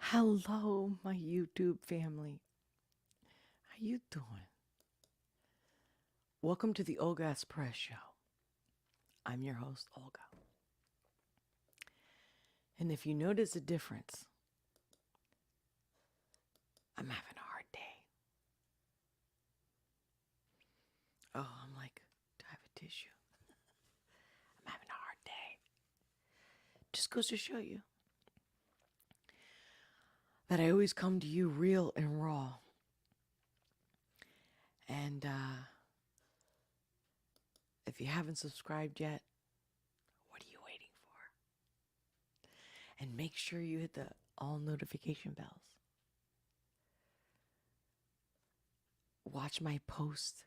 Hello, my YouTube family. How you doing? Welcome to the Olga S Show. I'm your host, Olga. And if you notice a difference, I'm having a hard day. Oh, I'm like, do I have a tissue? I'm having a hard day. Just goes to show you that I always come to you real and raw. And if you haven't subscribed yet, what are you waiting for? And make sure you hit the all notification bells. Watch my posts,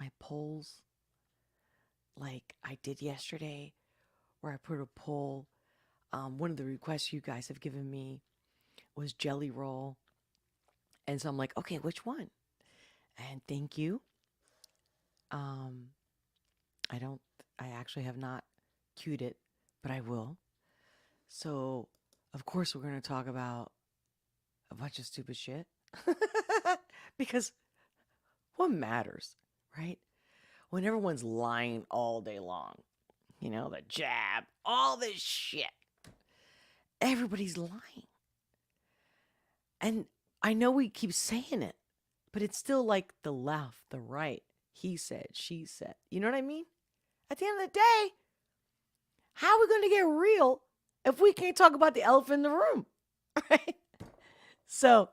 my polls, like I did yesterday, where I put a poll. One of the requests you guys have given me was jelly roll. And so I'm like, okay, which one? And thank you. I actually have not queued it, but I will. So, of course, we're going to talk about a bunch of stupid shit. Because what matters, right? When everyone's lying all day long, you know, the jab, all this shit. Everybody's lying. And I know we keep saying it, but it's still like the left, the right. He said, she said. You know what I mean? At the end of the day, how are we going to get real if we can't talk about the elephant in the room? Right? So,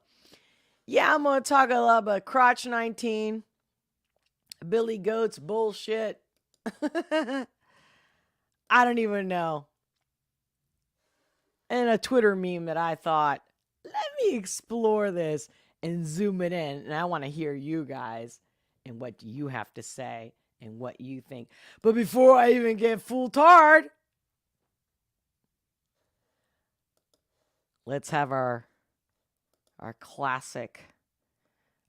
yeah, I'm going to talk a lot about Crotch 19, Billy Goat's bullshit. I don't even know. And a Twitter meme that I thought, let me explore this and zoom it in. And I want to hear you guys and what you have to say and what you think. But before I even get full tard, let's have our classic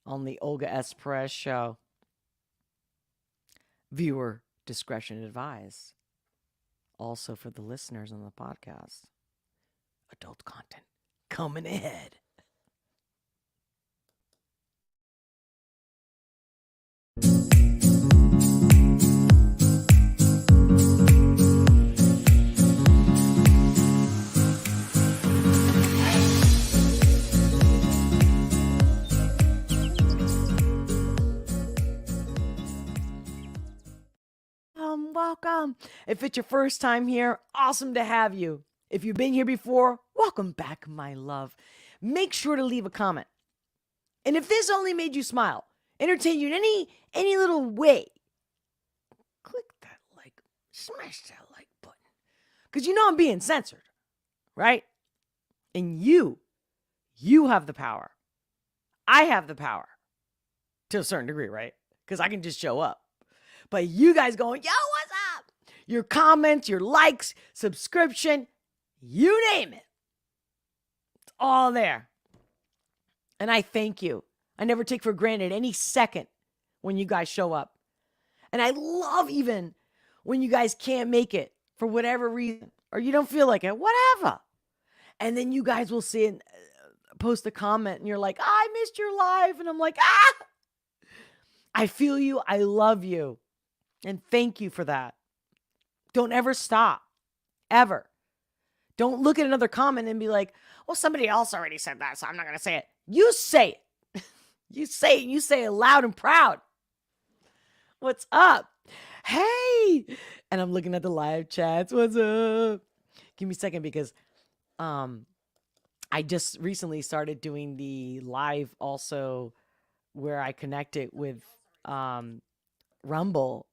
on the Olga S. Pérez show. Viewer discretion advised. Also for the listeners on the podcast. Adult content coming ahead. Welcome. If it's your first time here, awesome to have you. If you've been here before, welcome back, my love. Make sure to leave a comment. And if this only made you smile, entertain you in any little way, click that like, smash that like button. Because you know I'm being censored, right? And you have the power. I have the power to a certain degree, right? Because I can just show up. But you guys going, yo, what's up? Your comments, your likes, subscription, you name it. It's all there. And I thank you. I never take for granted any second when you guys show up. And I love even when you guys can't make it for whatever reason or you don't feel like it, whatever. And then you guys will see it, post a comment and you're like, I missed your live. And I'm like, I feel you. I love you. And thank you for that. Don't ever stop. Ever. Don't look at another comment and be like, well, somebody else already said that, so I'm not going to say it. You say it. You say it. You say it loud and proud. What's up? Hey. And I'm looking at the live chats. What's up? Give me a second because I just recently started doing the live also where I connect it with Rumble.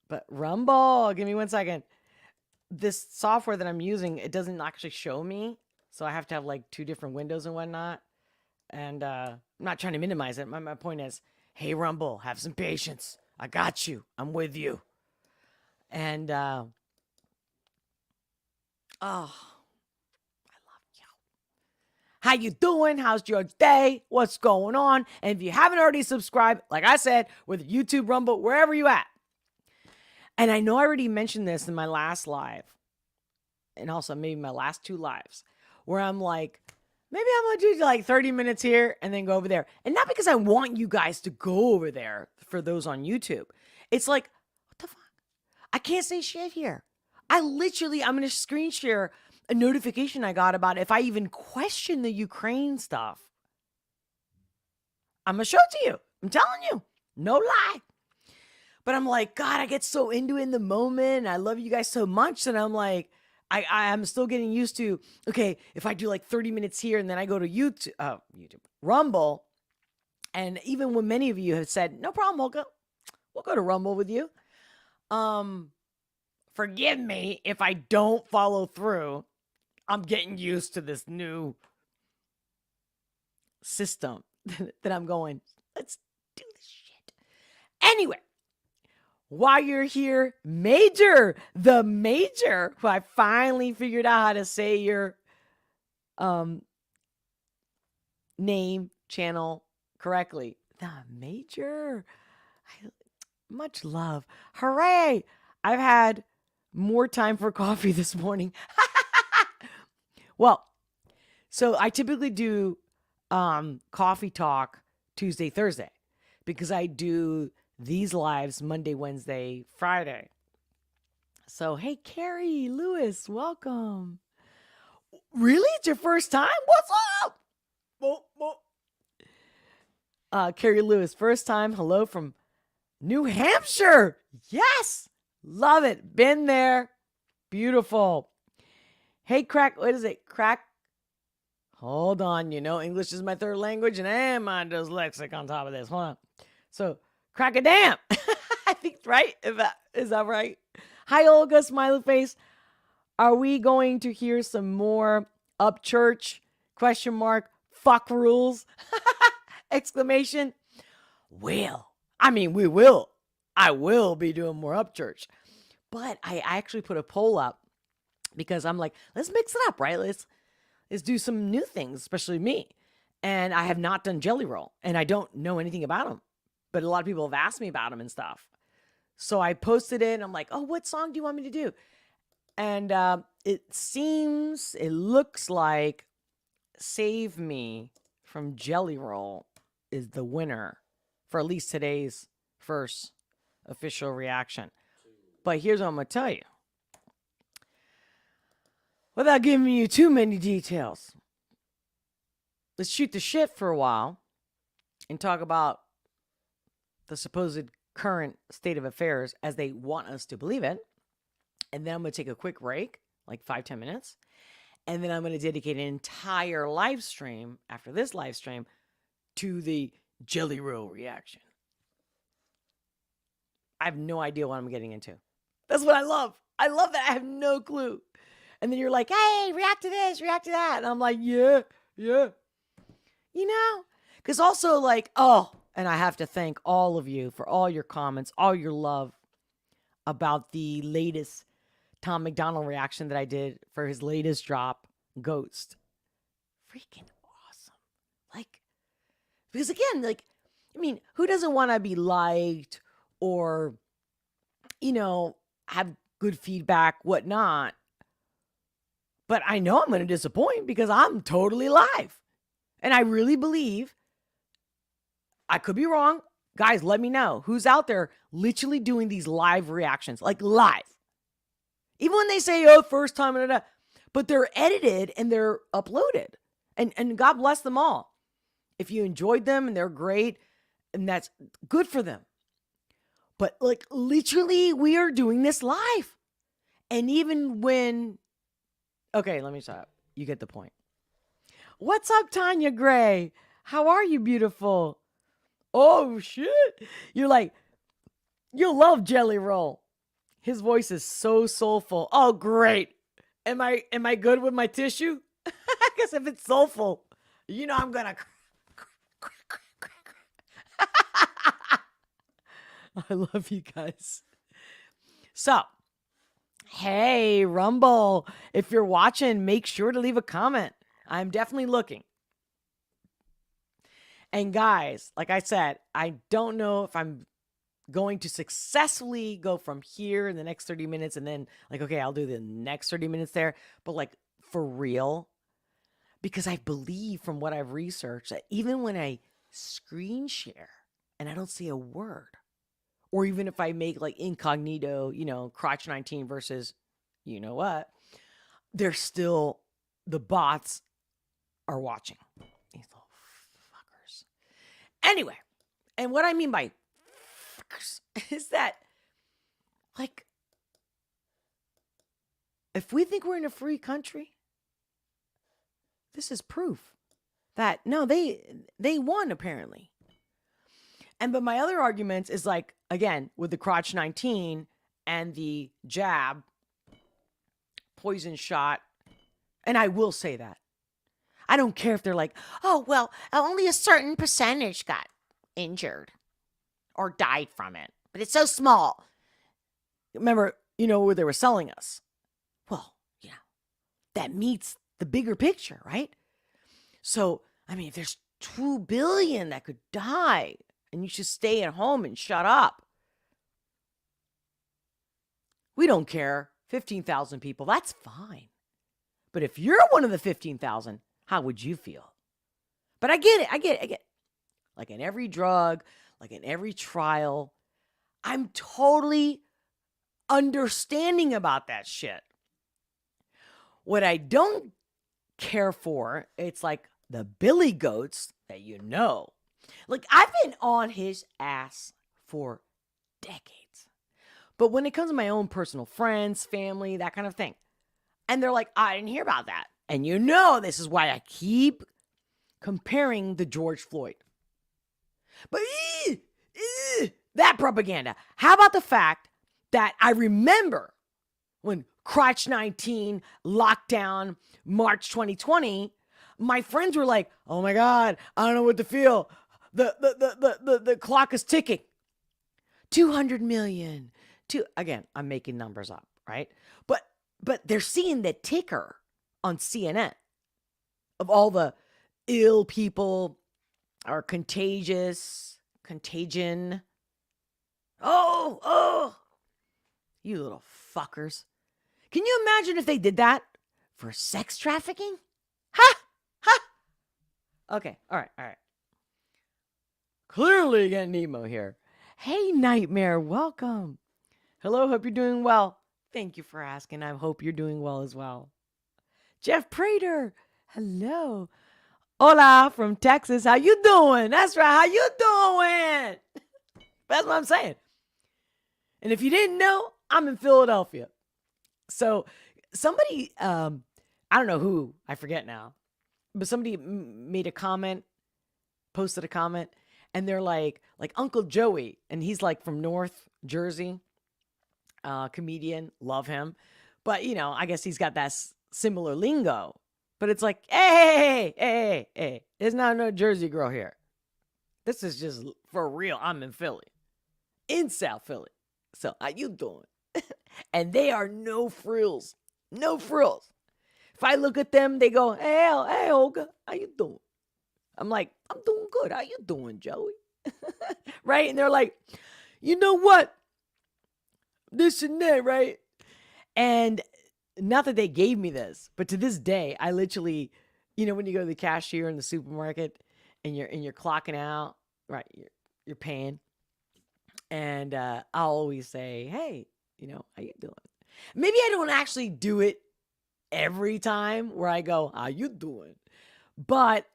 But Rumble, give me 1 second. This software that I'm using, it doesn't actually show me. So I have to have like 2 different windows and whatnot. And I'm not trying to minimize it. My point is, hey, Rumble, have some patience. I got you. I'm with you. And, I love you. How you doing? How's your day? What's going on? And if you haven't already subscribed, like I said, with YouTube, Rumble, wherever you at. And I know I already mentioned this in my last live and also maybe my last 2 lives where I'm like, maybe I'm going to do like 30 minutes here and then go over there. And not because I want you guys to go over there for those on YouTube. It's like, what the fuck? I can't say shit here. I'm going to screen share a notification I got about if I even question the Ukraine stuff. I'm going to show it to you. I'm telling you. No lie. But I'm like, God, I get so into it in the moment. I love you guys so much that I'm like, I'm still getting used to, okay, if I do like 30 minutes here and then I go to YouTube, Rumble, and even when many of you have said, no problem, we'll go to Rumble with you. Forgive me if I don't follow through. I'm getting used to this new system that I'm going, let's do this shit. Anyway. While you're here, the Major, who I finally figured out how to say your name, channel correctly. The Major. Much love. Hooray! I've had more time for coffee this morning. Well, so I typically do coffee talk Tuesday, Thursday, because I do these lives Monday, Wednesday, Friday. So, hey, Carrie Lewis, welcome. Really? It's your first time? What's up? Carrie Lewis, first time. Hello from New Hampshire. Yes. Love it. Been there. Beautiful. Hey, what is it? Hold on. English is my third language and I'm dyslexic on top of this. Hold on. So, crack a damn. I think, right? Is that right? Hi, Olga, smiley face. Are we going to hear some more up church? ? Fuck rules. Exclamation. Well, we will. I will be doing more up church. But I actually put a poll up because I'm like, let's mix it up, right? Let's do some new things, especially me. And I have not done Jelly Roll and I don't know anything about them. But a lot of people have asked me about them and stuff. So I posted it and I'm like, oh, what song do you want me to do? And it looks like Save Me from Jelly Roll is the winner for at least today's first official reaction. But here's what I'm going to tell you. Without giving you too many details, let's shoot the shit for a while and talk about the supposed current state of affairs as they want us to believe it. And then I'm going to take a quick break, like 5-10 minutes. And then I'm going to dedicate an entire live stream after this live stream to the Jelly Roll reaction. I have no idea what I'm getting into. That's what I love. I love that I have no clue. And then you're like, hey, react to this, react to that. And I'm like, yeah. Because also like, and I have to thank all of you for all your comments, all your love about the latest Tom Macdonald reaction that I did for his latest drop, Ghost. Freaking awesome. Like, because again, like, who doesn't want to be liked or, have good feedback, whatnot? But I know I'm going to disappoint because I'm totally live. And I really believe, I could be wrong. Guys, let me know who's out there literally doing these live reactions, like live. Even when they say, first time, but they're edited and they're uploaded. And God bless them all. If you enjoyed them and they're great, and that's good for them. But like literally, we are doing this live. And even when, okay, let me stop. You get the point. What's up, Tanya Gray? How are you, beautiful? Oh, shit. You're like, you'll love Jelly Roll. His voice is so soulful. Oh, great. Am I good with my tissue? I guess if it's soulful, I'm going to. I love you guys. So, hey, Rumble. If you're watching, make sure to leave a comment. I'm definitely looking. And guys, like I said, I don't know if I'm going to successfully go from here in the next 30 minutes and then like, okay, I'll do the next 30 minutes there. But like for real, because I believe from what I've researched that even when I screen share and I don't say a word, or even if I make like incognito, crotch 19 versus you know what, they're still, the bots are watching. These little fuckers. Anyway, and what I mean by fuckers is that, like, if we think we're in a free country, this is proof that no, they won apparently. But my other arguments is like, again, with the crotch 19 and the jab, poison shot, and I will say that. I don't care if they're like, oh, well, only a certain percentage got injured or died from it, but it's so small. Remember, where they were selling us. Well, that meets the bigger picture, right? So, I mean, if there's 2 billion that could die and you should stay at home and shut up. We don't care. 15,000 people, that's fine. But if you're one of the 15,000, how would you feel? But I get it. Like in every drug, like in every trial, I'm totally understanding about that shit. What I don't care for, it's like the billy goats that Like, I've been on his ass for decades. But when it comes to my own personal friends, family, that kind of thing, and they're like, I didn't hear about that. And this is why I keep comparing the George Floyd. But that propaganda. How about the fact that I remember when Crotch 19 lockdown March 2020, my friends were like, oh my God, I don't know what to feel. The clock is ticking. 200 million. Again, I'm making numbers up, right? But they're seeing the ticker on CNN of all the ill people are contagion. Oh, you little fuckers. Can you imagine if they did that for sex trafficking? Ha! Okay, all right. Clearly getting emo here. Hey, Nightmare, welcome. Hello, hope you're doing well. Thank you for asking. I hope you're doing well as well. Jeff Prater, hello. Hola from Texas. How you doing? That's right. How you doing? That's what I'm saying. And if you didn't know, I'm in Philadelphia. So somebody, I don't know who, I forget now, but somebody made a comment, posted a comment, and they're like Uncle Joey, and he's like from North Jersey, comedian, love him. But, I guess he's got that similar lingo. But it's like, hey, there's not no Jersey girl here. This is just for real. I'm in Philly, in South Philly. So how you doing? And they are no frills. If I look at them, they go, hey, Olga, how you doing? I'm like, I'm doing good. How you doing, Joey? Right? And they're like, you know what? This and that, right? And not that they gave me this, but to this day, I literally, when you go to the cashier in the supermarket and you're clocking out, right? You're paying. And I'll always say, hey, how you doing? Maybe I don't actually do it every time where I go, how you doing? But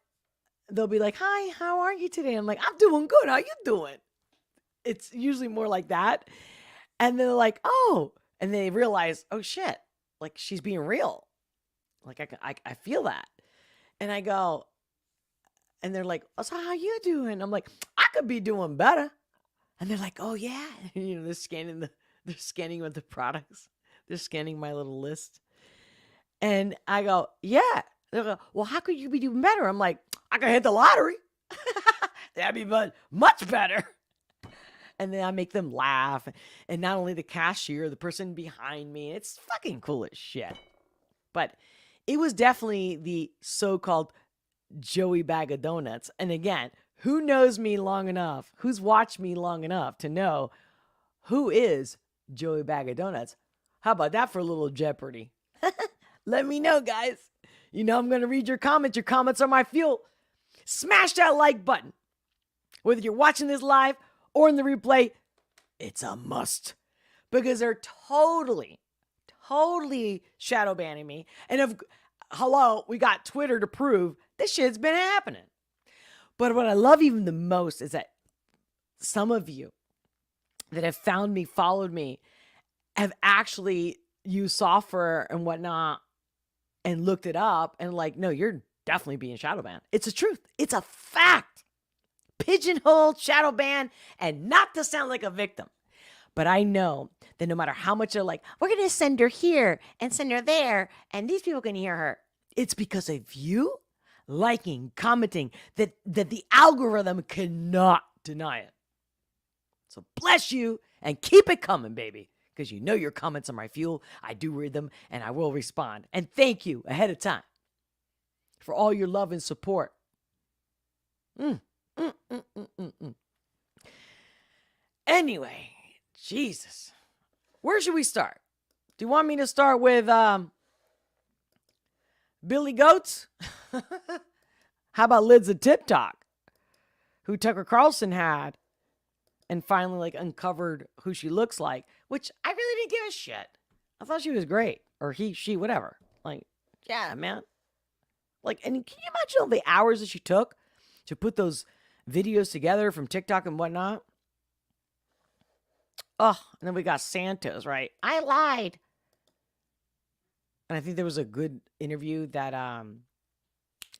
they'll be like, hi, how are you today? I'm like, I'm doing good. How you doing? It's usually more like that. And they're like, oh, and they realize, oh shit, like she's being real. Like I feel that. And I go, and they're like, oh, so how you doing? I'm like, I could be doing better. And they're like, oh yeah. They're scanning with the products. They're scanning my little list. And I go, yeah. They go, well, how could you be doing better? I'm like, I could hit the lottery. That'd be much better. And then I make them laugh. And not only the cashier, the person behind me. It's fucking cool as shit. But it was definitely the so-called Joey Bag of Donuts. And again, who knows me long enough, who's watched me long enough to know who is Joey Bag of Donuts? How about that for a little Jeopardy? Let me know, guys. You know I'm going to read your comments. Your comments are my fuel. Smash that like button. Whether you're watching this live or in the replay, it's a must. Because they're totally shadow banning me. And hello, we got Twitter to prove this shit's been happening. But what I love even the most is that some of you that have found me, followed me, have actually used software and whatnot and looked it up and like, no, you're definitely being shadow banned. It's a truth. It's a fact. Pigeonholed, shadow banned, and not to sound like a victim. But I know that no matter how much they're like, we're going to send her here and send her there, and these people can hear her. It's because of you liking, commenting, that the algorithm cannot deny it. So bless you and keep it coming, baby. Because you know your comments are my fuel. I do read them and I will respond. And thank you ahead of time for all your love and support. Anyway, Jesus. Where should we start? Do you want me to start with Billy Goats? How about Lids of TikTok, who Tucker Carlson had and finally like uncovered who she looks like, which I really didn't give a shit. I thought she was great. Or she, whatever. Like, yeah, man. Like, and can you imagine all the hours that she took to put those videos together from TikTok and whatnot? Oh, and then we got Santos, right? I lied. And I think there was a good interview that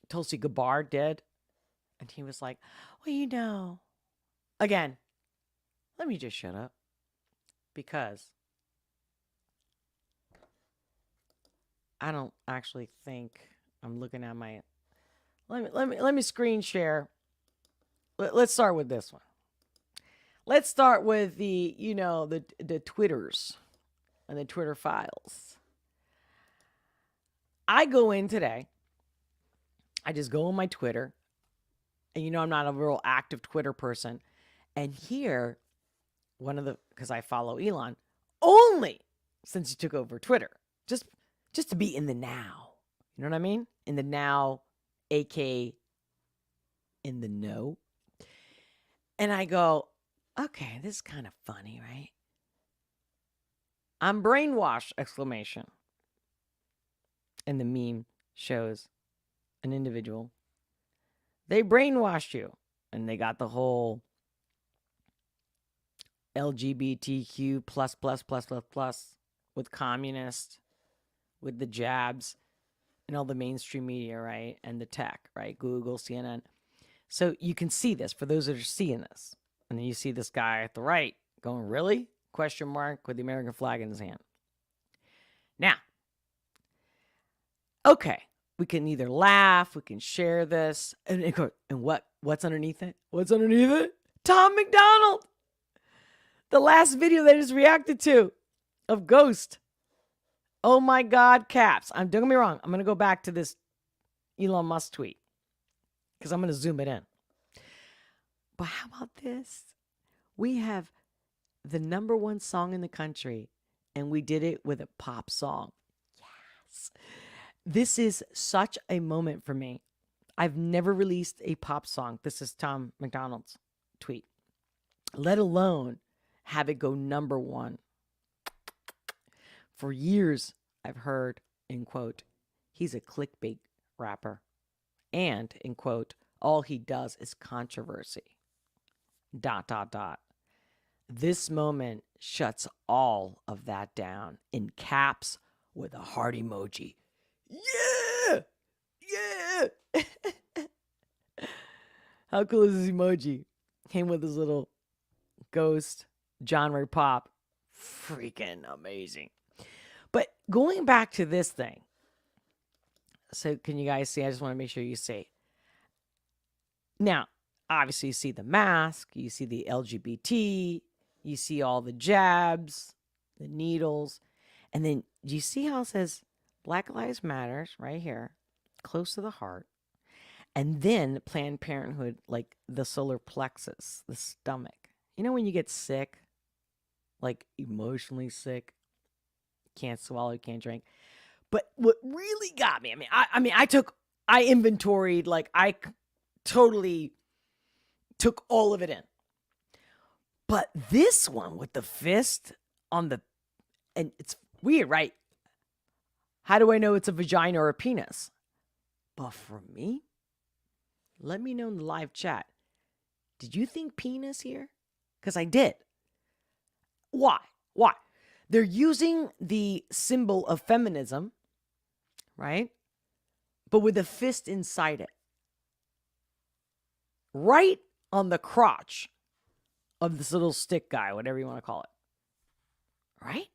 Tulsi Gabbard did. And he was like, well, you know. Again, let me just shut up. Because I don't actually think I'm looking at my... Let me screen share. Let's start with this one. Let's start with the, you know, the Twitters and the Twitter files. I go in today. I just go on my Twitter. And you know I'm not a real active Twitter person. And here, because I follow Elon, only since he took over Twitter. Just to be in the now. You know what I mean? In the now, aka in the know. And I go, okay, this is kind of funny, right? I'm brainwashed, exclamation. And the meme shows an individual. They brainwashed you. And they got the whole LGBTQ plus with communist, with the jabs, and all the mainstream media, right? And the tech, right? Google, CNN. So you can see this for those that are seeing this. And then you see this guy at the right going, really? Question mark with the American flag in his hand. Now, okay, we can either laugh, we can share this, and what's underneath it? What's underneath it? Tom Macdonald! The last video that I just reacted to of Ghost. Oh my God, caps. Don't get me wrong. I'm going to go back to this Elon Musk tweet because I'm going to zoom it in. But how about this? We have the #1 song in the country, and we did it with a pop song. Yes. This is such a moment for me. I've never released a pop song. This is Tom Macdonald's tweet. Let alone have it go #1. For years, I've heard, in quote, he's a clickbait rapper. And, in quote, all he does is controversy. ... This moment shuts all of that down in caps with a heart emoji. Yeah! Yeah! How cool is this emoji? Came with his little ghost genre pop. Freaking amazing. But going back to this thing. So can you guys see? I just want to make sure you see. Now, obviously you see the mask. You see the LGBT. You see all the jabs. The needles. And then do you see how it says Black Lives Matters right here. Close to the heart. And then Planned Parenthood, like the solar plexus, the stomach. You know when you get sick? Like emotionally sick? Can't swallow, can't drink. But what really got me, I inventoried, like totally took all of it in. But this one with the fist on the, and it's weird, right? How do I know it's a vagina or a penis? But for me, let me know in the live chat. Did you think penis here? Because I did. Why? They're using the symbol of feminism, right? But with a fist inside it. Right on the crotch of this little stick guy, whatever you want to call it. Right?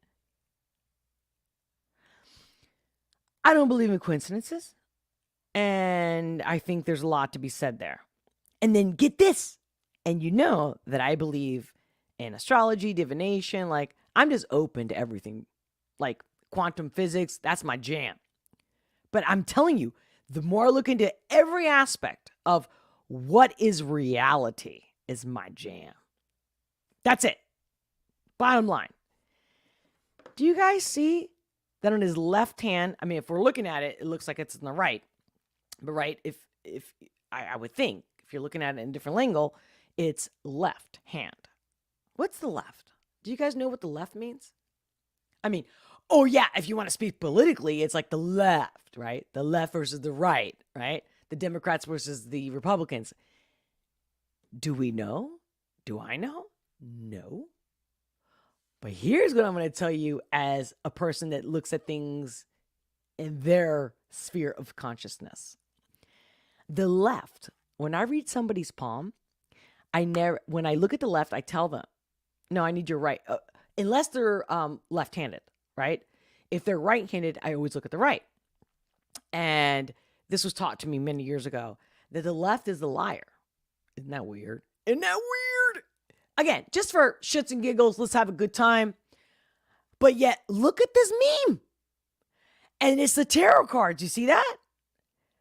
I don't believe in coincidences. And I think there's a lot to be said there. And then get this. And you know that I believe in astrology, divination. Like, I'm just open to everything. Like, quantum physics, that's my jam. But I'm telling you, the more I look into every aspect of what is reality is my jam. That's it. Bottom line. Do you guys see that on his left hand? I mean, if we're looking at it, it looks like it's on the right. But right, if I would think, if you're looking at it in a different angle, it's left hand. What's the left? Do you guys know what the left means? I mean, oh yeah, if you want to speak politically, it's like the left, right? The left versus the right, right? The Democrats versus the Republicans. Do we know? Do I know? No. But here's what I'm going to tell you as a person that looks at things in their sphere of consciousness. The left, when I read somebody's palm, when I look at the left, I tell them, no, I need your right. Unless they're left-handed, right? If they're right-handed, I always look at the right. And this was taught to me many years ago, that the left is the liar. Isn't that weird? Isn't that weird? Again, just for shits and giggles, let's have a good time. But yet, look at this meme. And it's the tarot cards. You see that?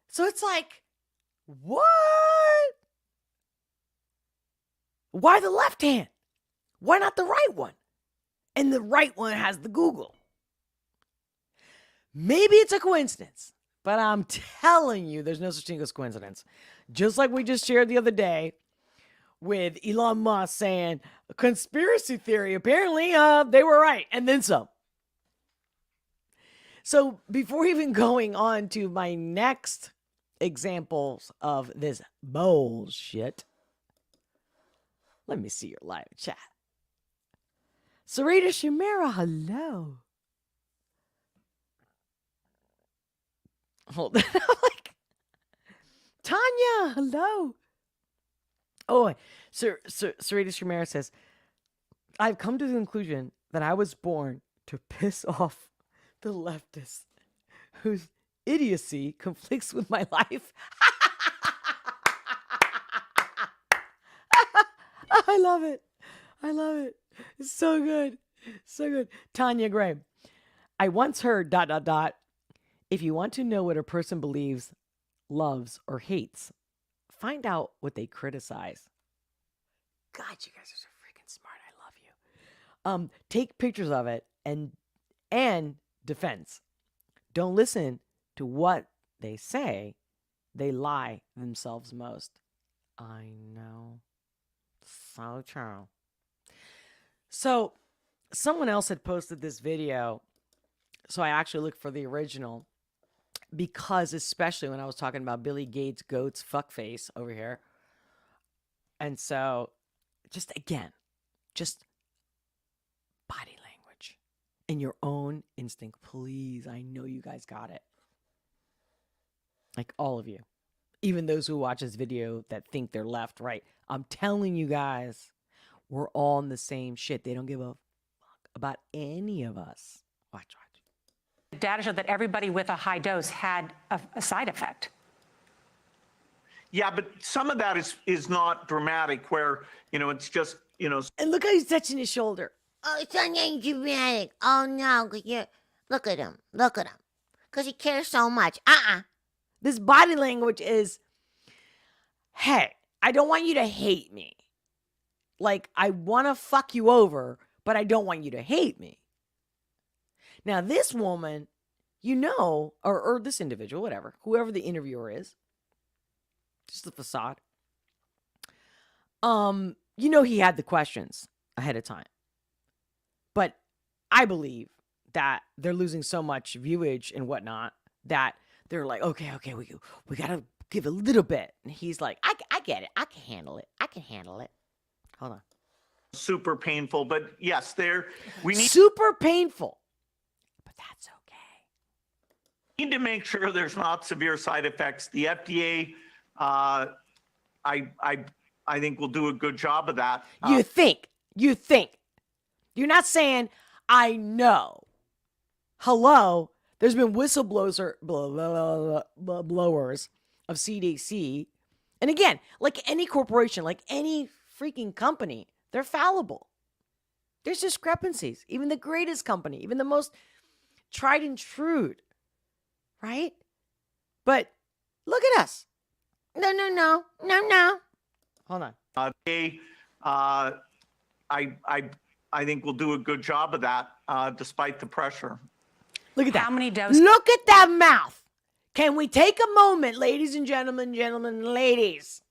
So it's like, what? Why the left hand? Why not the right one? And the right one has the Google. Maybe it's a coincidence, but I'm telling you, there's no such thing as coincidence. Just like we just shared the other day with Elon Musk saying, a conspiracy theory, apparently they were right, and then some. So before even going on to my next examples of this bullshit, let me see your live chat. Sarita Shamira, hello. Hold on. Like, Tanya, hello. Oh, Sarita Shamira says, I've come to the conclusion that I was born to piss off the leftists whose idiocy conflicts with my life. I love it. I love it. It's so good. So good. Tanya Gray. I once heard ... If you want to know what a person believes, loves, or hates, find out what they criticize. God, you guys are so freaking smart. I love you. Take pictures of it and defense. Don't listen to what they say. They lie themselves most. I know. So true. So someone else had posted this video. So I actually looked for the original because, especially when I was talking about Billy Gates' goat's fuckface over here. And so just again, just body language and your own instinct. Please, I know you guys got it. Like all of you. Even those who watch this video that think they're left, right. I'm telling you guys, we're all in the same shit. They don't give a fuck about any of us. Watch. Data showed that everybody with a high dose had a side effect. Yeah, but some of that is not dramatic, where, it's just, And look how he's touching his shoulder. Oh, it's not dramatic. Oh, no, 'cause look at him. Look at him. Because he cares so much. This body language is, hey, I don't want you to hate me. Like, I want to fuck you over, but I don't want you to hate me. Now, this woman you know, or this individual, whatever, whoever the interviewer is, just the facade. You know, he had the questions ahead of time. But I believe that they're losing so much viewage and whatnot that they're like, okay, we got to give a little bit. And he's like, I get it. I can handle it. I can handle it. Hold on. Super painful, but yes, we Super painful. But that's okay. need to make sure there's not severe side effects. The FDA, I think will do a good job of that. You think. You're not saying, I know. Hello? There's been whistleblowers of CDC. And again, like any corporation, like any freaking company, they're fallible. There's discrepancies. Even the greatest company, even the most tried and true, right? But look at us. No. Hold on. I think we'll do a good job of that, despite the pressure. Look at that. How many doses? Look at that mouth. Can we take a moment, ladies and gentlemen, ladies?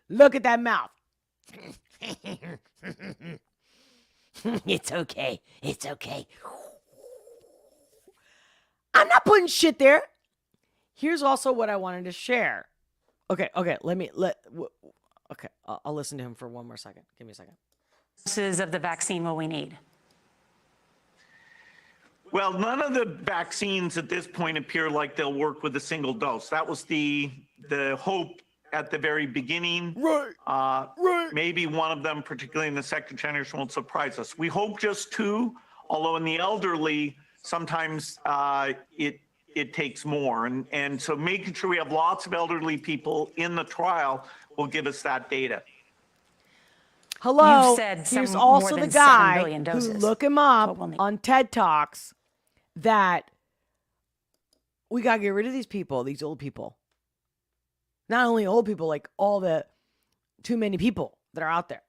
Look at that mouth. It's okay. I'm not putting shit there. Here's also what I wanted to share. Okay. I'll listen to him for one more second. Give me a second. Doses of the vaccine will we need? Well, none of the vaccines at this point appear like they'll work with a single dose. That was the hope at the very beginning. Right. Maybe one of them, particularly in the second generation, won't surprise us. We hope just two, although in the elderly, sometimes it takes more. And so making sure we have lots of elderly people in the trial will give us that data. Hello, You've said here's more also the than 7 guy billion who, doses. look him up What we'll need. on TED Talks, that we got to get rid of these people, these old people. Not only old people, like all the too many people that are out there.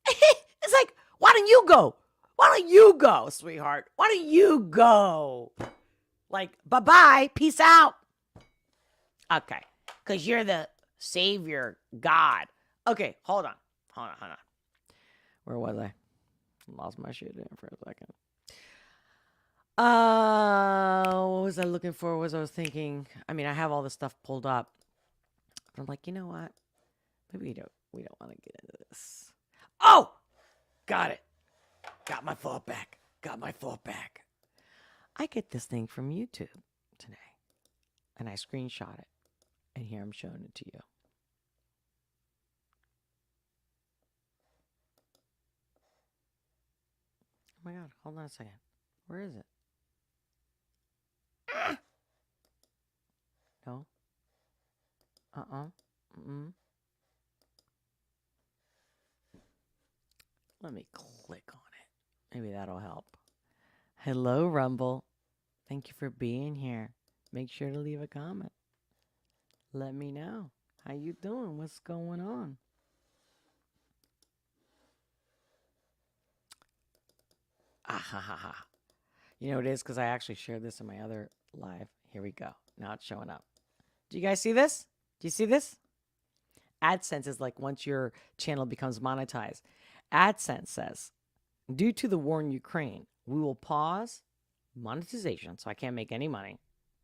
It's like, why don't you go? Why don't you go, sweetheart? Why don't you go? Like, bye-bye, peace out. Okay, because you're the savior, God. Okay, hold on. Where was I? Lost my shit there for a second. What was I looking for? What was I was thinking? I mean, I have all this stuff pulled up. But I'm like, you know what? Maybe we don't want to get into this. Oh! Got it. Got my thought back. I get this thing from YouTube today. And I screenshot it. And here I'm showing it to you. Oh my God, hold on a second. Where is it? No. Let me click on it. Maybe that'll help. Hello, Rumble. Thank you for being here. Make sure to leave a comment. Let me know. How you doing? What's going on? You know what it is? Because I actually shared this in my other live. Here we go. Now it's showing up. Do you guys see this? Do you see this? AdSense is like once your channel becomes monetized. AdSense says, due to the war in Ukraine, we will pause monetization. So I can't make any money.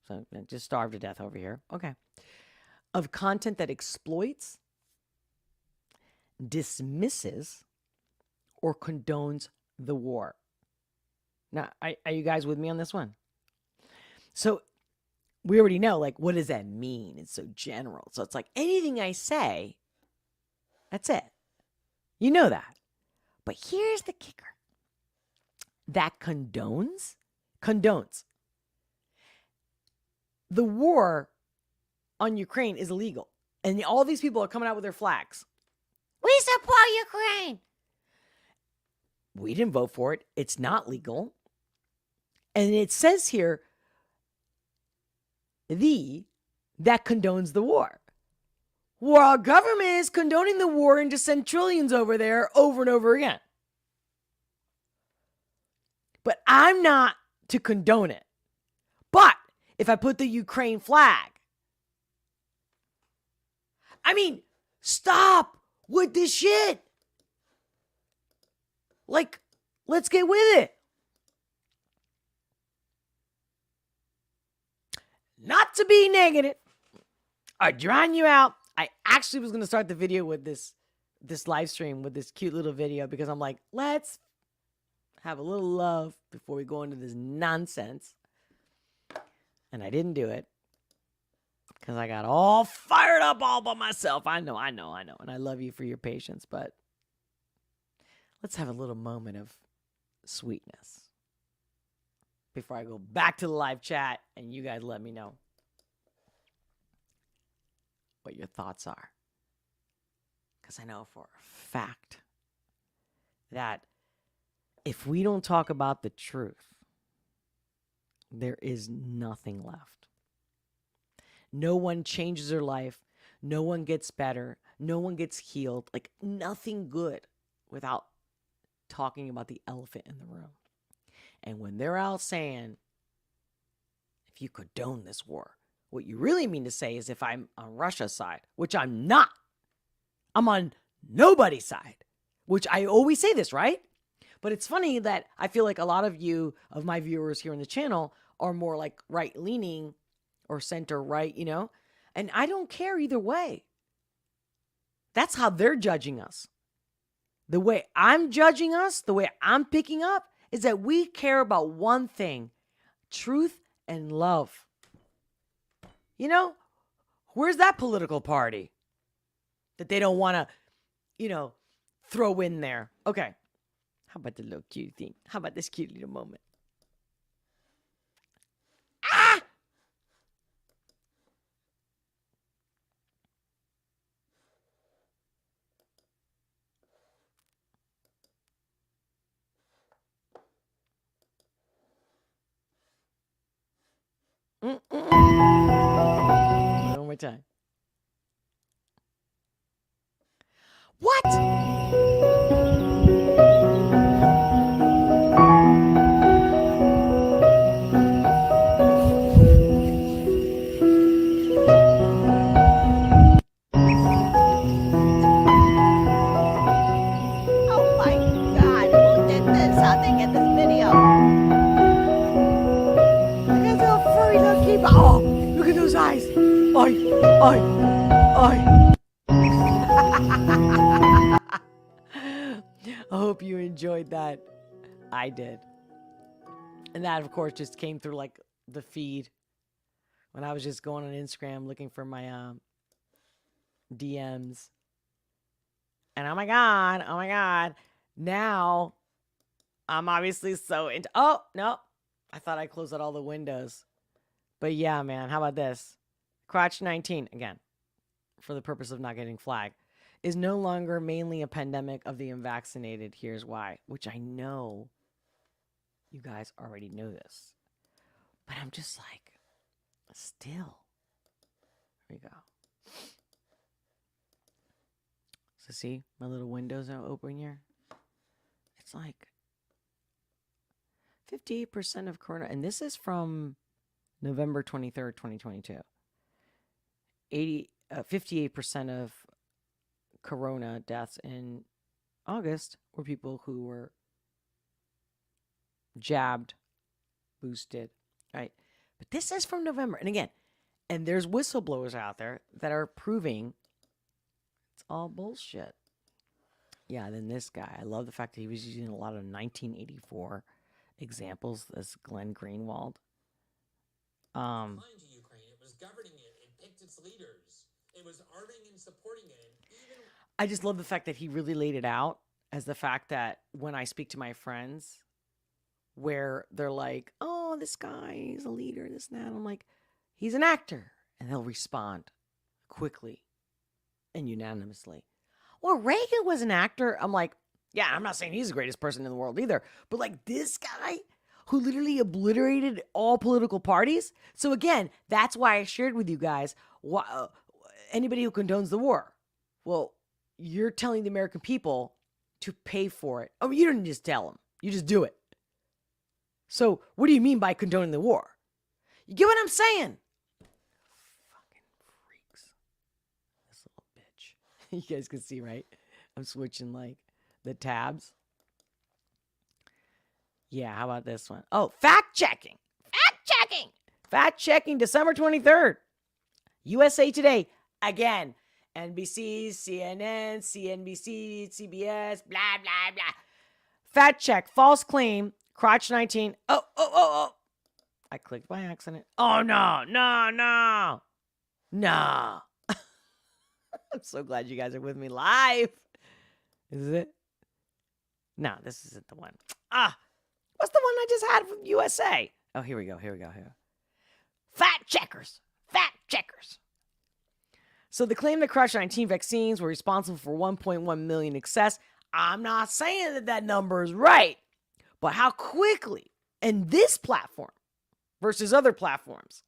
So I just starve to death over here. Okay. Of content that exploits, dismisses, or condones the war. Now, are you guys with me on this one? So we already know, like, what does that mean? It's so general. So it's like anything I say, that's it. You know that. But here's the kicker. That condones. The war on Ukraine is illegal. And all these people are coming out with their flags. We support Ukraine. We didn't vote for it. It's not legal. And it says here, that condones the war. Well, our government is condoning the war and to send trillions over there over and over again. But I'm not to condone it. But if I put the Ukraine flag. I mean, stop with this shit. Like, let's get with it. Not to be negative or drown you out. I actually was going to start the video with this live stream with this cute little video because I'm like, let's have a little love before we go into this nonsense. And I didn't do it because I got all fired up all by myself. I know. And I love you for your patience, but let's have a little moment of sweetness before I go back to the live chat and you guys let me know what your thoughts are. Because I know for a fact that if we don't talk about the truth, there is nothing left. No one changes their life. No one gets better. No one gets healed. Like nothing good without talking about the elephant in the room. And when they're out saying, if you condone this war, what you really mean to say is if I'm on Russia's side, which I'm not. I'm on nobody's side, which I always say this, right? But it's funny that I feel like a lot of you, of my viewers here on the channel, are more like right-leaning or center-right, you know? And I don't care either way. That's how they're judging us. The way I'm judging us, the way I'm picking up, is that we care about one thing, truth and love. You know, where's that political party that they don't want to, you know, throw in there? Okay. How about the little cute thing? How about this cute little moment? Ah! One more time. What? Oh my God, who did this? How'd they get this video? Look at the furry little keeper. Oh, look at those eyes. Oi, oi, oi. I hope you enjoyed that. I did. And that, of course, just came through like the feed when I was just going on Instagram looking for my DMs. And oh my God. Now I'm obviously so into. Oh, no. I thought I closed out all the windows. But yeah, man, how about this? Crotch 19, again, for the purpose of not getting flagged, is no longer mainly a pandemic of the unvaccinated. Here's why, which I know you guys already know this. But I'm just like, still. Here we go. So see, my little windows are open here. It's like 58% of corona, and this is from November 23rd, 2022. 58% of corona deaths in August were people who were jabbed, boosted, right? But this is from November. And again, and there's whistleblowers out there that are proving it's all bullshit. Yeah, then this guy, I love the fact that he was using a lot of 1984 examples, this Glenn Greenwald. To Ukraine. It was governing it. It picked its leaders. It was arming and supporting it. Even I just love the fact that he really laid it out as the fact that when I speak to my friends where they're like, oh, this guy is a leader, this and that. I'm like, he's an actor. And they'll respond quickly and unanimously. Well, Reagan was an actor. I'm like, yeah, I'm not saying he's the greatest person in the world either. But like this guy who literally obliterated all political parties. So again, that's why I shared with you guys, anybody who condones the war. Well, you're telling the American people to pay for it. Oh, you don't just tell them. You just do it. So what do you mean by condoning the war? You get what I'm saying? Fucking freaks. This little bitch. You guys can see, right? I'm switching like the tabs. Yeah, how about this one? Oh, fact checking. Fact checking, December 23rd. USA Today, again. NBC, CNN, CNBC, CBS, blah, blah, blah. Fact check, false claim, crotch 19. Oh. I clicked by accident. Oh, no. I'm so glad you guys are with me live. Is it? No, this isn't the one. What's the one I just had from USA? Oh, here we go. Fact checkers. So the claim that crotch 19 vaccines were responsible for 1.1 million excess. I'm not saying that number is right, but how quickly in this platform versus other platforms.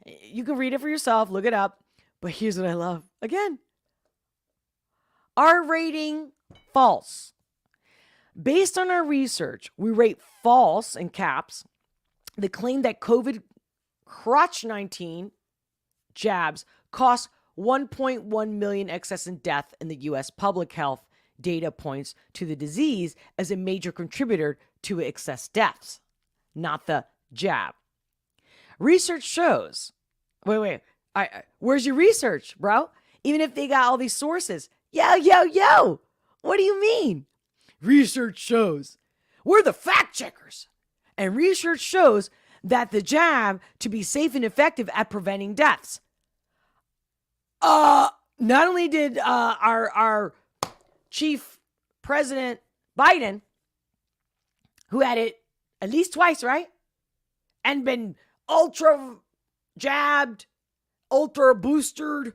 You can read it for yourself, look it up, but here's what I love. Again, our rating false. Based on our research, we rate false in caps the claim that COVID crotch 19 jabs cost 1.1 million excess in death in the U.S. public health data points to the disease as a major contributor to excess deaths, not the jab. Research shows. Wait. Where's your research, bro? Even if they got all these sources. Yo. What do you mean? Research shows. We're the fact checkers. And research shows that the jab to be safe and effective at preventing deaths. Not only did our chief president Biden, who had it at least twice, right? And been ultra jabbed, ultra boosted,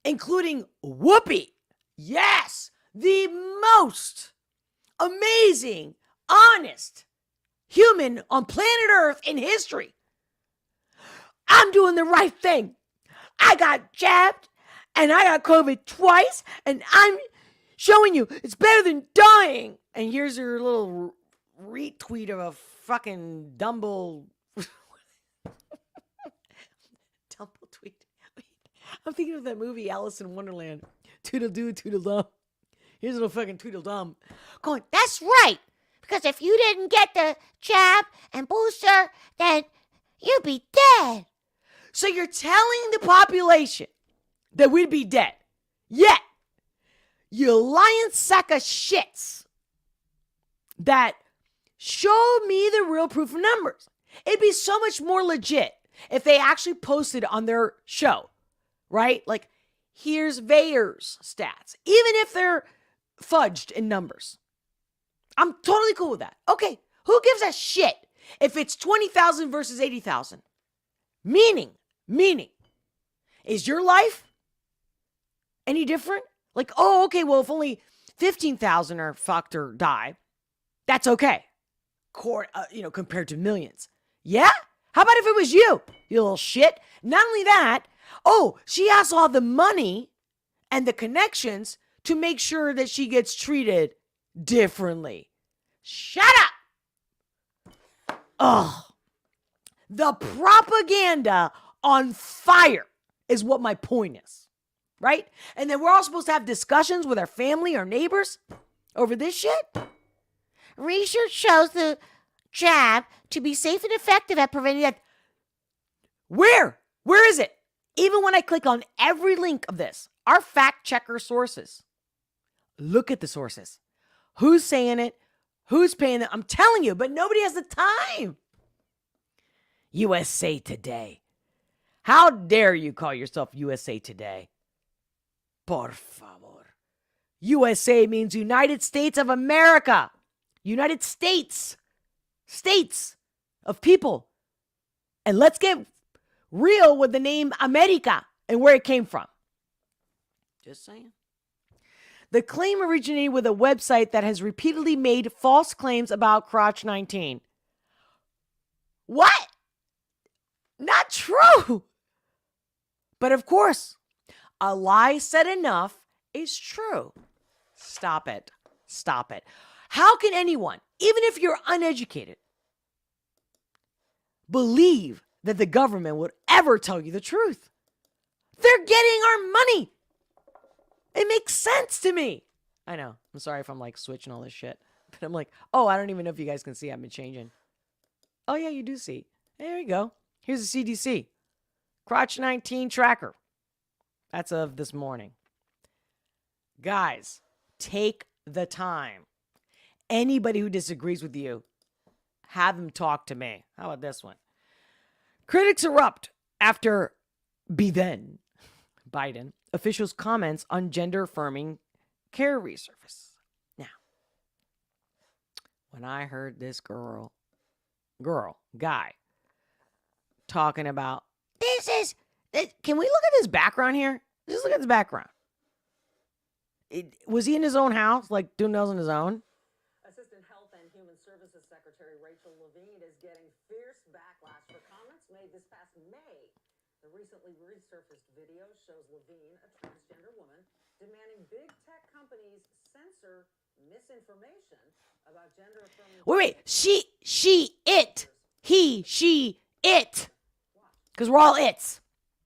including Whoopi. Yes, the most amazing, honest human on planet Earth in history. I'm doing the right thing. I got jabbed and I got COVID twice, and I'm showing you it's better than dying. And here's your little retweet of a fucking Dumble tweet. I'm thinking of that movie Alice in Wonderland. Toodle-doo, toodle-dum. Here's a little fucking toodle-dum. Going, that's right. Because if you didn't get the jab and booster, then you'd be dead. So you're telling the population that we'd be dead. Yet, you lying sack of shits that show me the real proof of numbers. It'd be so much more legit if they actually posted on their show, right? Like, here's Vayer's stats, even if they're fudged in numbers. I'm totally cool with that. Okay, who gives a shit if it's 20,000 versus 80,000? Meaning, is your life any different? Like, oh, okay, well, if only 15,000 are fucked or die, that's okay. Compared to millions. Yeah? How about if it was you little shit? Not only that, she has all the money and the connections to make sure that she gets treated differently. Shut up! The propaganda on fire is what my point is, right? And then we're all supposed to have discussions with our family or neighbors over this shit? Research shows the jab to be safe and effective at preventing death. Where is it? Even when I click on every link of this, our fact checker sources. Look at the sources. Who's saying it? Who's paying it? I'm telling you, but nobody has the time. USA Today. How dare you call yourself USA Today? Por favor. USA means United States of America. United States. States of people. And let's get real with the name America and where it came from. Just saying. The claim originated with a website that has repeatedly made false claims about crotch 19. What? Not true. But of course, a lie said enough is true. Stop it. How can anyone, even if you're uneducated, believe that the government would ever tell you the truth. They're getting our money. It makes sense to me. I know. I'm sorry if I'm like switching all this shit. But I'm like, oh, I don't even know if you guys can see. I've been changing. Oh, yeah, you do see. There you go. Here's the CDC. Crotch 19 tracker. That's of this morning. Guys, take the time. Anybody who disagrees with you, have them talk to me. How about this one? Critics erupt after Biden officials' comments on gender-affirming care resurface. Now, when I heard this guy, talking about, can we look at his background here? Just look at his background. Was he in his own house, like doing those on his own? Assistant Health and Human Services Secretary Rachel Levine is getting fierce backlash for comments made this past May. The recently resurfaced video shows Levine, a transgender woman, demanding big tech companies censor misinformation about gender affirming. Wait. It. Because we're all its.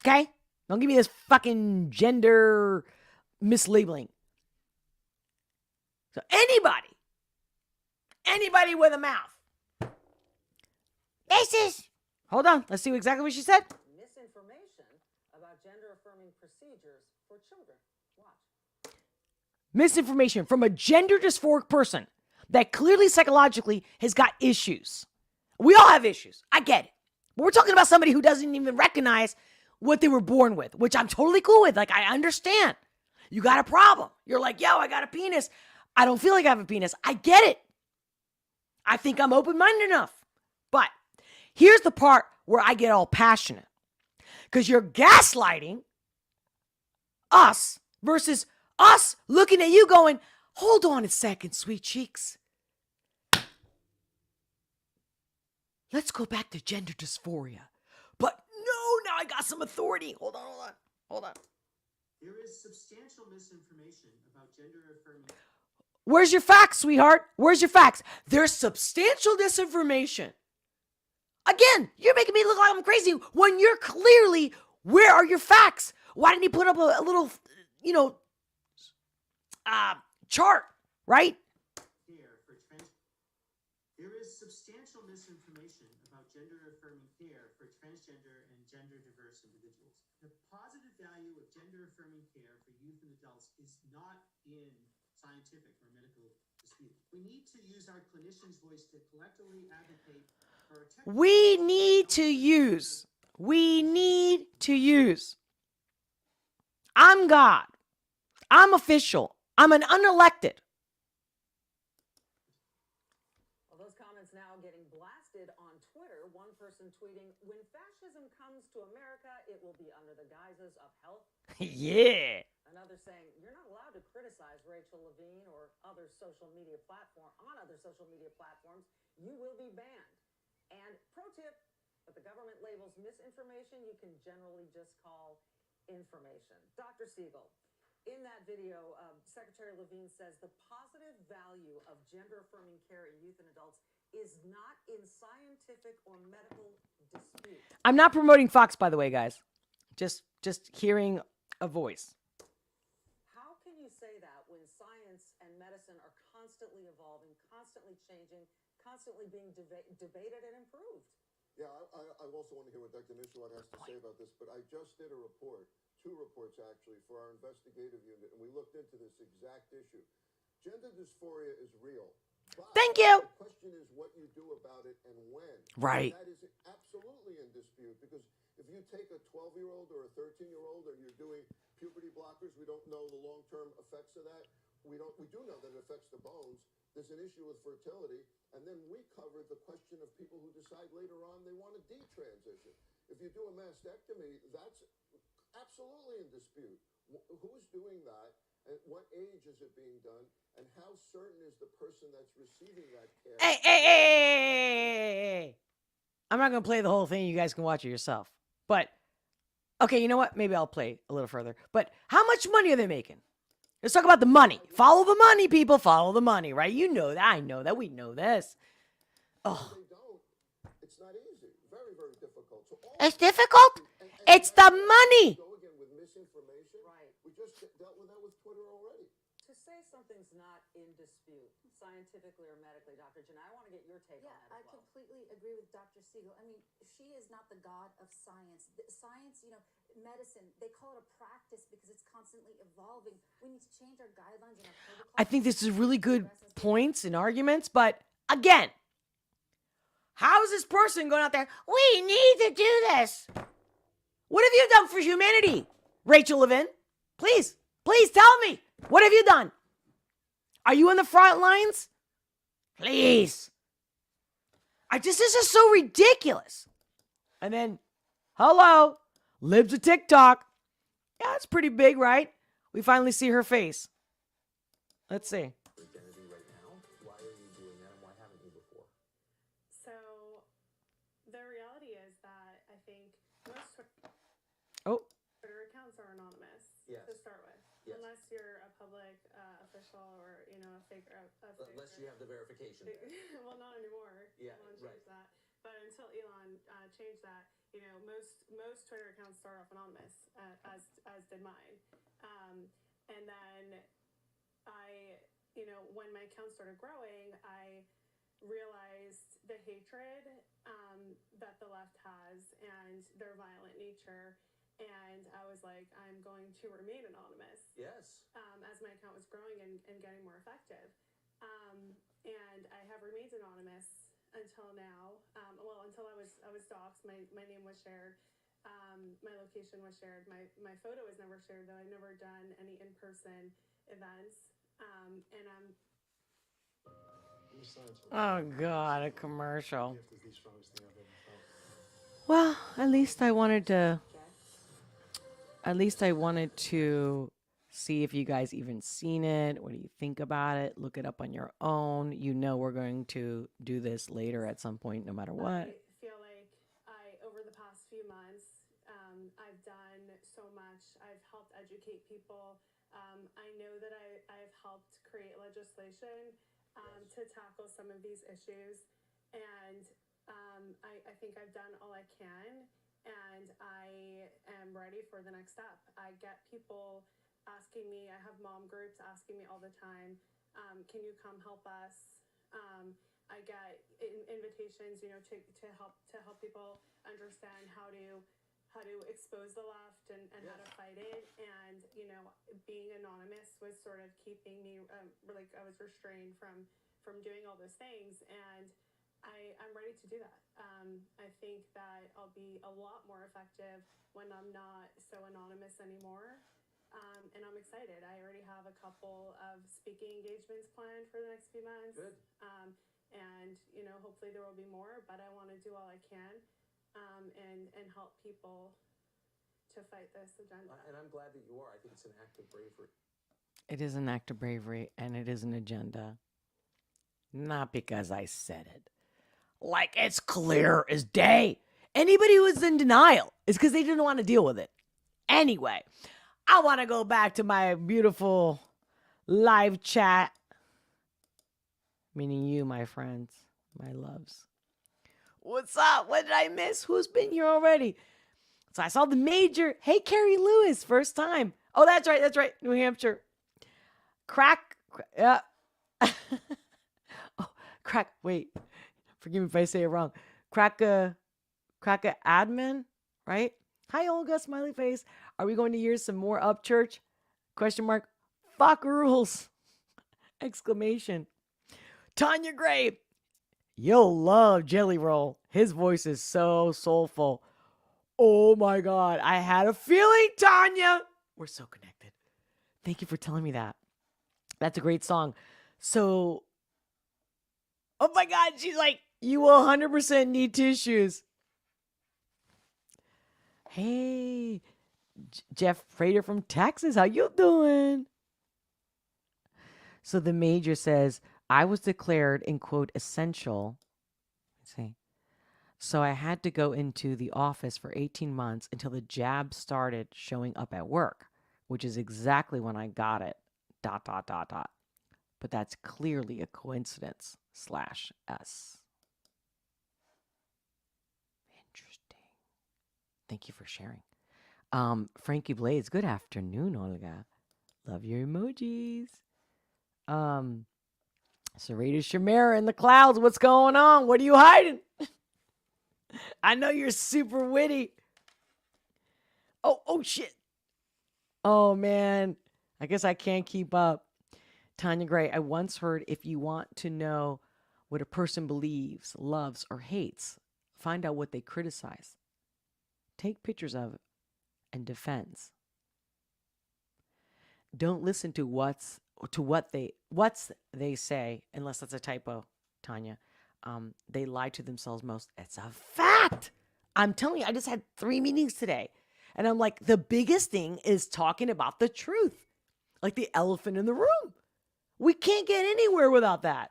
Okay? Don't give me this fucking gender mislabeling. So anybody with a mouth. Hold on. Let's see exactly what she said. Misinformation about gender affirming procedures for children. Watch. Misinformation from a gender dysphoric person that clearly psychologically has got issues. We all have issues. I get it. But we're talking about somebody who doesn't even recognize what they were born with, which I'm totally cool with. Like, I understand. You got a problem. You're like, yo, I got a penis. I don't feel like I have a penis. I get it. I think I'm open-minded enough. But here's the part where I get all passionate. Because you're gaslighting us versus us looking at you going, hold on a second, sweet cheeks. Let's go back to gender dysphoria. But no, now I got some authority. Hold on. There is substantial misinformation about gender affirming. Where's your facts, sweetheart? Where's your facts? There's substantial disinformation. Again, you're making me look like I'm crazy when you're clearly, where are your facts? Why didn't he put up a little, chart, right? There is substantial misinformation about gender affirming care for transgender and gender diverse individuals. The positive value of gender affirming care for youth and adults is not in scientific or medical dispute. We need to use our clinicians' voice to collectively advocate for We need to use. I'm God. I'm official. I'm an unelected. Well, those comments now getting blasted on Twitter. One person tweeting, when fascism comes to America, it will be under the guises of health. Yeah. Another saying, you're not allowed to criticize Rachel Levine or other social media platforms. You will be banned. And pro tip, if the government labels misinformation, you can generally just call information. Dr. Siegel, in that video, Secretary Levine says the positive value of gender-affirming care in youth and adults is not in scientific or medical dispute. I'm not promoting Fox, by the way, guys. Just hearing a voice. How can you say that when science and medicine are constantly evolving, constantly changing, constantly being debated and improved? Yeah, I also want to hear what Dr. Nishawan has to say about this, but I just did a report, 2 reports actually, for our investigative unit, and we looked into this exact issue. Gender dysphoria is real. Thank you. The question is what you do about it and when. Right. And that is absolutely in dispute, because if you take a 12-year-old or a 13-year-old and you're doing puberty blockers, we don't know the long-term effects of that. We do know that it affects the bones. There's an issue with fertility. And then we covered the question of people who decide later on they want to detransition. If you do a mastectomy, that's absolutely in dispute. Who's doing that? At what age is it being done? And how certain is the person that's receiving that care? Hey. I'm not going to play the whole thing. You guys can watch it yourself. But, okay, you know what? Maybe I'll play a little further. But how much money are they making? Let's talk about the money. Follow the money, people. Follow the money, right? You know that. I know that. We know this. Oh. They don't. It's not easy. Very, very It's difficult? It's the money. Go again with misinformation. Right. We just dealt with that with Twitter already. To say something's not in dispute, scientifically or medically, Dr. Jen, I want to get your take Yeah, on that I as well. completely agree with Dr. Siegel. I mean, she is not the god of science. Science, medicine, they call it a practice because it's constantly evolving. We need to change our guidelines and our protocols. I think this is really good points and arguments, but again, how is this person going out there? We need to do this. What have you done for humanity, Rachel Levine? Please tell me. What have you done? Are you in the front lines? Please. This is so ridiculous. And then, hello, Libs of TikTok. Yeah, it's pretty big, right? We finally see her face. Let's see. Identity right now. Why are you doing that, and why haven't you before? So the reality is that I think most Oh, Twitter accounts are anonymous Yes. to start with, Yes. unless you're a public official or a fake. Unless you have the verification there. Well, not anymore. Yeah, Elon right. changed that. But until Elon changed that, most Twitter accounts start off anonymous, as did mine. And then when my account started growing, I realized the hatred that the left has and their violent nature. And I was like, I'm going to remain anonymous. Yes. As my account was growing and getting more effective. And I have remained anonymous until now. Until I was doxxed. My name was shared. My location was shared. My photo was never shared, though I've never done any in-person events. And I'm... oh God, a commercial. Well, at least I wanted to see if you guys even seen it. What do you think about it? Look it up on your own. We're going to do this later at some point, no matter what. I feel like over the past few months, I've done so much. I've helped educate people. I know that I've helped create legislation to tackle some of these issues. And I think I've done all I can. And I am ready for the next step. I get people asking me, I have mom groups asking me all the time, can you come help us? I get invitations, to help people understand how to expose the left and how to fight it. And, being anonymous was sort of keeping me, I was restrained from doing all those things. And I'm ready to do that. I think that I'll be a lot more effective when I'm not so anonymous anymore. And I'm excited. I already have a couple of speaking engagements planned for the next few months. Good. And, hopefully there will be more, but I want to do all I can and help people to fight this agenda. And I'm glad that you are. I think it's an act of bravery. It is an act of bravery, and it is an agenda. Not because I said it. Like it's clear as day. Anybody who is in denial is because they didn't want to deal with it. Anyway, I want to go back to my beautiful live chat. Meaning you, my friends, my loves. What's up? What did I miss? Who's been here already? So I saw the major. Hey, Carrie Lewis, first time. Oh, that's right. New Hampshire. Yeah. Oh, crack. Wait. Forgive me if I say it wrong. Cracker admin, right? Hi, Olga, smiley face. Are we going to hear some more Up Church? Question mark. Fuck rules. Exclamation. Tanya Gray. You'll love Jelly Roll. His voice is so soulful. Oh my God. I had a feeling, Tanya. We're so connected. Thank you for telling me that. That's a great song. So, oh my God. She's like, you will 100% need tissues. Hey, Jeff Frater from Texas. How you doing? So the major says, I was declared, in quote, essential. Let's see. So I had to go into the office for 18 months until the jab started showing up at work, which is exactly when I got it. ... But that's clearly a coincidence. /S. Interesting. Thank you for sharing. Frankie Blades, good afternoon, Olga. Love your emojis. Sarita Shamira in the clouds. What's going on? What are you hiding? I know you're super witty. Oh, shit. Oh, man. I guess I can't keep up. Tanya Gray, I once heard if you want to know what a person believes, loves, or hates, find out what they criticize. Take pictures of it and defends. Don't listen to what they say, unless that's a typo, Tanya. They lie to themselves most. It's a fact. I'm telling you, I just had 3 meetings today. And I'm like, the biggest thing is talking about the truth. Like the elephant in the room. We can't get anywhere without that.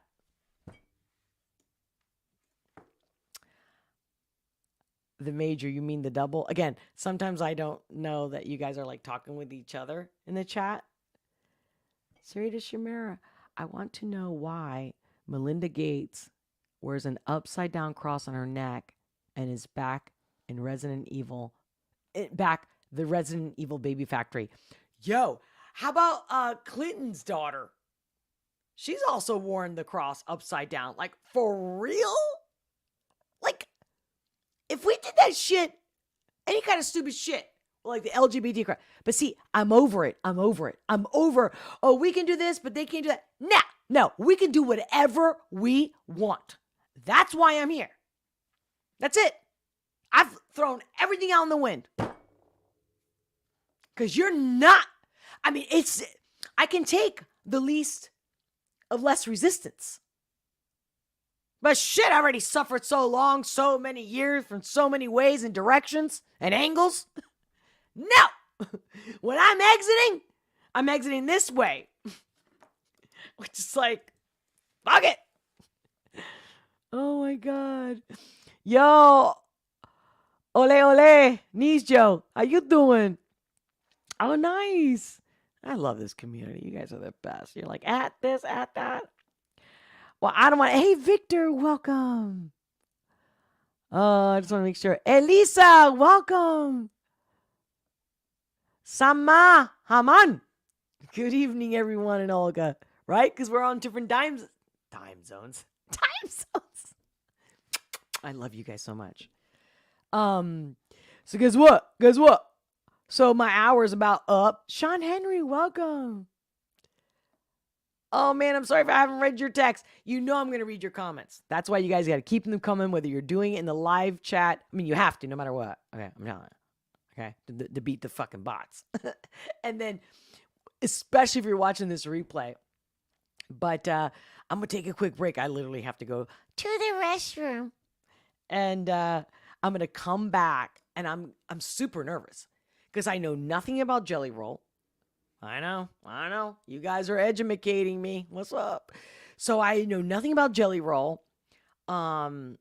The major, you mean the double? Again, sometimes I don't know that you guys are like talking with each other in the chat. Sarita Shamira, I want to know why Melinda Gates wears an upside down cross on her neck and is back in the Resident Evil baby factory. Yo, how about Clinton's daughter? She's also worn the cross upside down. Like, for real? Like, if we did that shit, any kind of stupid shit, like the LGBT crap. But see, I'm over it. I'm over, oh, we can do this, but they can't do that. No, we can do whatever we want. That's why I'm here. That's it. I've thrown everything out in the wind. Because you're not, I can take the least of less resistance. But shit, I already suffered so long, so many years, from so many ways and directions and angles. No! When I'm exiting this way. Which is like, fuck it. Oh my God. Yo. Ole, Nijo. How you doing? Oh, nice. I love this community. You guys are the best. You're like, at this, at that. Well, I don't want... Hey, Victor, welcome. I just want to make sure. Elisa, welcome. Sama Haman. Good evening, everyone, and Olga. Right? Because we're on different time zones. I love you guys so much. So guess what? So my hour is about up. Sean Henry, welcome. Oh man, I'm sorry if I haven't read your text. You know I'm going to read your comments. That's why you guys got to keep them coming, whether you're doing it in the live chat. I mean, you have to, no matter what. Okay, I'm telling you. Okay, to beat the fucking bots. And then, especially if you're watching this replay. But I'm going to take a quick break. I literally have to go To the restroom. and I'm going to come back, and I'm super nervous because I know nothing about Jelly Roll. I know. You guys are educating me. What's up? So I know nothing about Jelly Roll. I've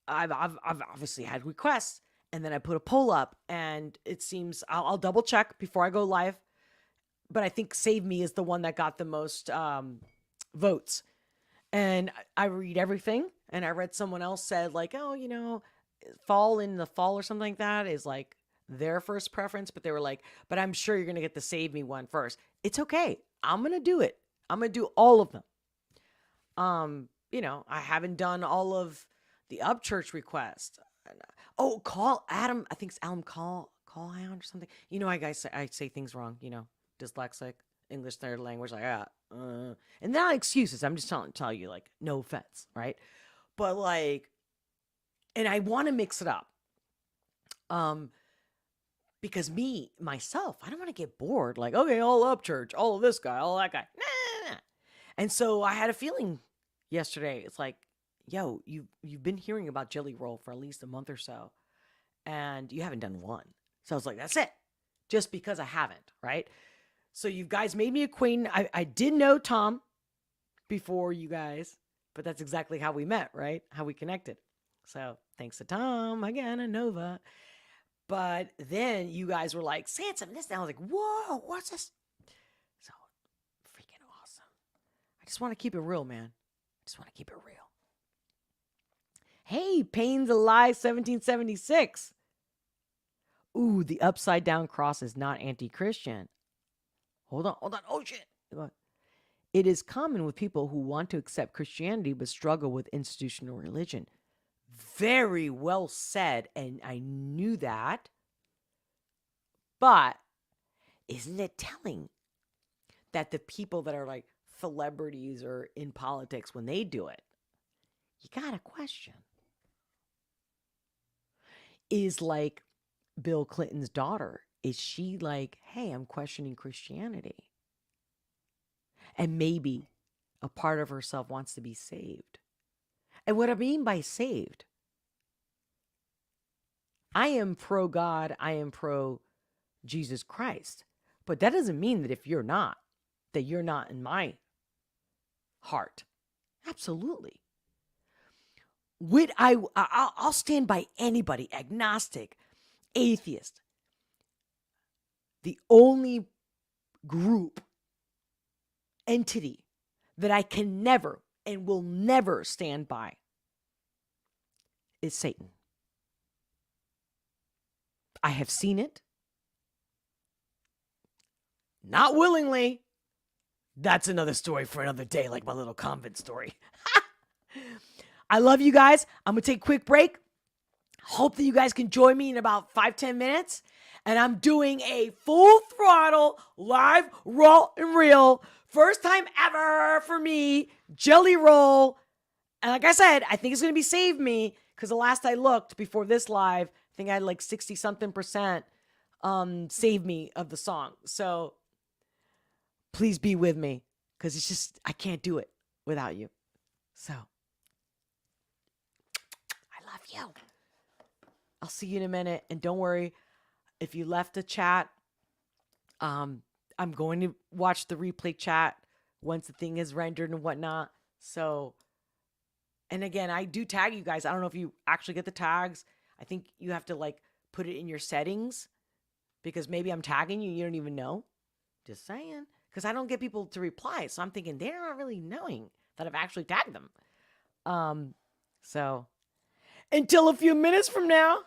obviously had requests, and then I put a poll up, and it seems I'll double check before I go live. But I think Save Me is the one that got the most votes. And I read everything, and I read someone else said like, oh, fall in the fall or something like that is like their first preference, but they were like, but I'm sure you're going to get the Save Me one first. It's okay. I'm going to do it. I'm going to do all of them. I haven't done all of the Upchurch requests. Oh, call Adam. I think it's Adam Callhound or something. I say things wrong, dyslexic, English third language, like that. And not excuses. I'm just telling you, like, no offense, right? But like, and I want to mix it up. Because myself, I don't want to get bored. Like, okay, all Upchurch, all of this guy, all that guy. Nah. And so I had a feeling yesterday. It's like, yo, you've been hearing about Jelly Roll for at least a month or so, and you haven't done one. So I was like, that's it. Just because I haven't, right? So you guys made me acquainted. I did know Tom before you guys, but that's exactly how we met, right? How we connected. So thanks to Tom again and Nova. But then you guys were like, saying something this. And I was like, whoa, what's this? So freaking awesome. I just want to keep it real, man. I just want to keep it real. Hey, Pain's Alive 1776. Ooh, the upside down cross is not anti-Christian. Hold on. Oh, shit. It is common with people who want to accept Christianity but struggle with institutional religion. Very well said, and I knew that. But isn't it telling that the people that are like celebrities or in politics, when they do it, you got to question. Is like Bill Clinton's daughter, is she like, hey, I'm questioning Christianity? And maybe a part of herself wants to be saved. And what I mean by saved, I am pro God, I am pro Jesus Christ. But that doesn't mean that if you're not, that you're not in my heart. Absolutely. I'll stand by anybody, agnostic, atheist. The only group, entity that I can never and will never stand by is Satan. I have seen it. Not willingly. That's another story for another day, like my little convent story. I love you guys. I'm going to take a quick break. Hope that you guys can join me in about 5-10 minutes. And I'm doing a full throttle live raw and real. First time ever for me. Jelly roll. And like I said, I think it's going to be Save Me. Because the last I looked before this live, I think I had like 60 something percent Save Me of the song. So please be with me. Because it's just, I can't do it without you. So I love you. I'll see you in a minute. And don't worry, if you left a chat, I'm going to watch the replay chat once the thing is rendered and whatnot. So, and again, I do tag you guys. I don't know if you actually get the tags. I think you have to like put it in your settings because maybe I'm tagging you. You don't even know. Just saying. Because I don't get people to reply. So I'm thinking they're not really knowing that I've actually tagged them. So until a few minutes from now.